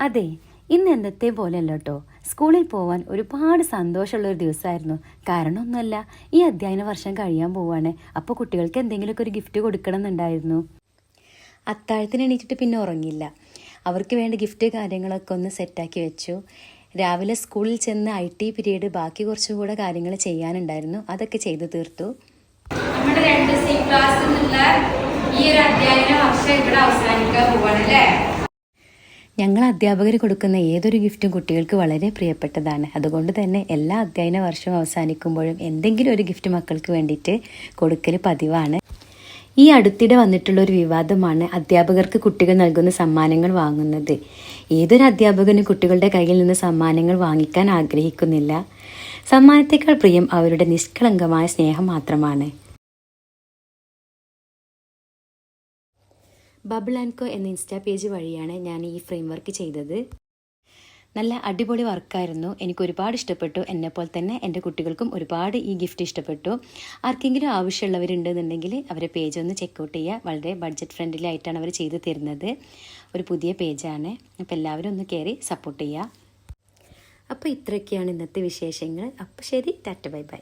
അതെ, ഇന്ന് എന്നത്തെ പോലെയല്ല കേട്ടോ. സ്കൂളിൽ പോവാൻ ഒരുപാട് സന്തോഷമുള്ളൊരു ദിവസമായിരുന്നു. കാരണം ഒന്നുമല്ല, ഈ അധ്യയന വർഷം കഴിയാൻ പോവാണ്. അപ്പോൾ കുട്ടികൾക്ക് എന്തെങ്കിലുമൊക്കെ ഒരു ഗിഫ്റ്റ് കൊടുക്കണം എന്നുണ്ടായിരുന്നു. അത്താഴത്തിന് എണീറ്റിട്ട് പിന്നെ ഉറങ്ങില്ല. അവർക്ക് വേണ്ട ഗിഫ്റ്റ് കാര്യങ്ങളൊക്കെ ഒന്ന് സെറ്റാക്കി വെച്ചു. രാവിലെ സ്കൂളിൽ ചെന്ന് IT പീരീഡ് ബാക്കി കുറച്ചും കൂടെ കാര്യങ്ങൾ ചെയ്യാനുണ്ടായിരുന്നു. അതൊക്കെ ചെയ്തു തീർത്തു. നമ്മുടെ 2C ക്ലാസ് എന്നുള്ള ഈ ഒരു അധ്യയന വർഷം ഇവിടെ അവസാനിക്കാൻ പോവാണല്ലേ. ഞങ്ങൾ അധ്യാപകർ കൊടുക്കുന്ന ഏതൊരു ഗിഫ്റ്റും കുട്ടികൾക്ക് വളരെ പ്രിയപ്പെട്ടതാണ്. അതുകൊണ്ട് തന്നെ എല്ലാ അധ്യയന വർഷവും അവസാനിക്കുമ്പോഴും എന്തെങ്കിലും ഒരു ഗിഫ്റ്റ് മക്കൾക്ക് വേണ്ടിയിട്ട് കൊടുക്കൽ പതിവാണ്. ഈ അടുത്തിടെ വന്നിട്ടുള്ള ഒരു വിവാദമാണ് അധ്യാപകർക്ക് കുട്ടികൾ നൽകുന്ന സമ്മാനങ്ങൾ വാങ്ങുന്നത്. ഏതൊരു അധ്യാപകനും കുട്ടികളുടെ കയ്യിൽ നിന്ന് സമ്മാനങ്ങൾ വാങ്ങിക്കാൻ ആഗ്രഹിക്കുന്നില്ല. സമ്മാനത്തേക്കാൾ പ്രിയം അവരുടെ നിഷ്കളങ്കമായ സ്നേഹം മാത്രമാണ്. ബബിൾ ആൻഡ് കോ എന്ന ഇൻസ്റ്റാ പേജ് വഴിയാണ് ഞാൻ ഈ ഫ്രെയിം വർക്ക് ചെയ്തത്. നല്ല അടിപൊളി വർക്കായിരുന്നു. എനിക്ക് ഒരുപാട് ഇഷ്ടപ്പെട്ടു. എന്നെപ്പോലെ തന്നെ എൻ്റെ കുട്ടികൾക്കും ഒരുപാട് ഈ ഗിഫ്റ്റ് ഇഷ്ടപ്പെട്ടു. ആർക്കെങ്കിലും ആവശ്യമുള്ളവരുണ്ടെന്നുണ്ടെങ്കിൽ അവരെ പേജ് ഒന്ന് ചെക്കൗട്ട് ചെയ്യുക. വളരെ ബഡ്ജറ്റ് ഫ്രണ്ട്ലി ആയിട്ടാണ് അവർ ചെയ്തു തരുന്നത്. ഒരു പുതിയ പേജാണ്. അപ്പോൾ എല്ലാവരും ഒന്ന് കയറി സപ്പോർട്ട് ചെയ്യുക. അപ്പോൾ ഇത്രയൊക്കെയാണ് ഇന്നത്തെ വിശേഷങ്ങൾ. അപ്പോൾ ശരി, ടാറ്റ ബൈ ബൈ.